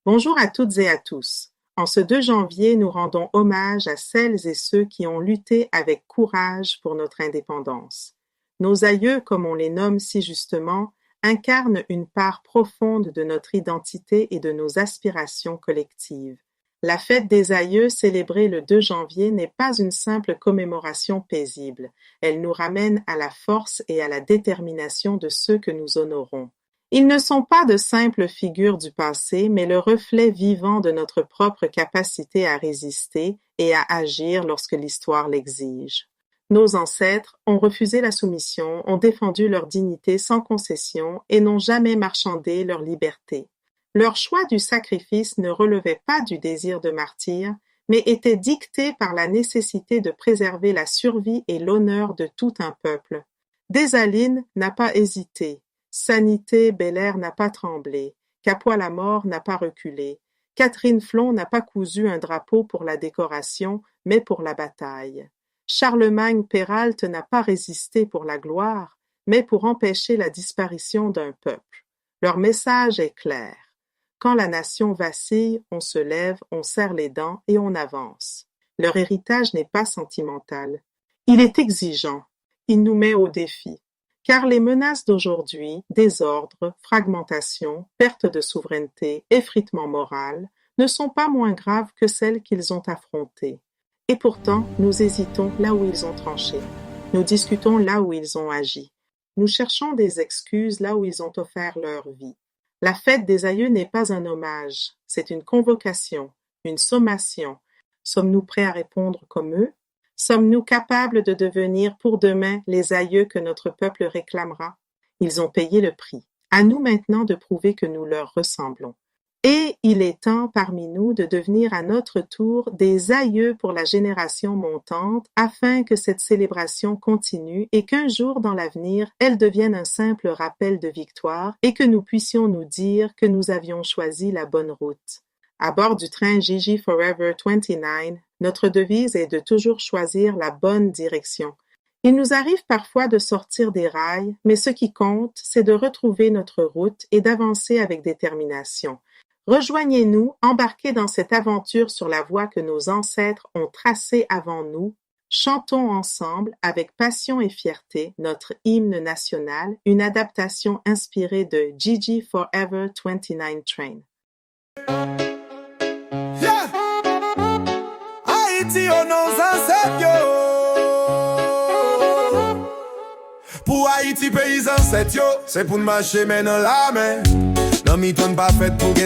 Bonjour à toutes et à tous. En ce 2 janvier, nous rendons hommage à celles et ceux qui ont lutté avec courage pour notre indépendance. Nos aïeux, comme on les nomme si justement, incarnent une part profonde de notre identité et de nos aspirations collectives. La fête des aïeux, célébrée le 2 janvier, n'est pas une simple commémoration paisible. Elle nous ramène à la force et à la détermination de ceux que nous honorons. Ils ne sont pas de simples figures du passé, mais le reflet vivant de notre propre capacité à résister et à agir lorsque l'histoire l'exige. Nos ancêtres ont refusé la soumission, ont défendu leur dignité sans concession et n'ont jamais marchandé leur liberté. Leur choix du sacrifice ne relevait pas du désir de martyr, mais était dicté par la nécessité de préserver la survie et l'honneur de tout un peuple. Désaline n'a pas hésité. Sanité Belair n'a pas tremblé, Capois-la-Mort n'a pas reculé, Catherine Flon n'a pas cousu un drapeau pour la décoration, mais pour la bataille. Charlemagne Péralte n'a pas résisté pour la gloire, mais pour empêcher la disparition d'un peuple. Leur message est clair. Quand la nation vacille, on se lève, on serre les dents et on avance. Leur héritage n'est pas sentimental. Il est exigeant. Il nous met au défi. Car les menaces d'aujourd'hui, désordre, fragmentation, perte de souveraineté, effritement moral, ne sont pas moins graves que celles qu'ils ont affrontées. Et pourtant, nous hésitons là où ils ont tranché. Nous discutons là où ils ont agi. Nous cherchons des excuses là où ils ont offert leur vie. La fête des aïeux n'est pas un hommage, c'est une convocation, une sommation. Sommes-nous prêts à répondre comme eux? Sommes-nous capables de devenir pour demain les aïeux que notre peuple réclamera? Ils ont payé le prix. À nous maintenant de prouver que nous leur ressemblons. Et il est temps parmi nous de devenir à notre tour des aïeux pour la génération montante afin que cette célébration continue et qu'un jour dans l'avenir, elle devienne un simple rappel de victoire et que nous puissions nous dire que nous avions choisi la bonne route. À bord du train Gigi Forever 29, notre devise est de toujours choisir la bonne direction. Il nous arrive parfois de sortir des rails, mais ce qui compte, c'est de retrouver notre route et d'avancer avec détermination. Rejoignez-nous, embarquez dans cette aventure sur la voie que nos ancêtres ont tracée avant nous. Chantons ensemble, avec passion et fierté, notre hymne national, une adaptation inspirée de Gigi Forever 29 Train. Yeah. Haïti, oh nos ancêtres, pour Haïti, pays ancêtres, c'est pour marcher main dans la main. Non, mi tonne pas fait pour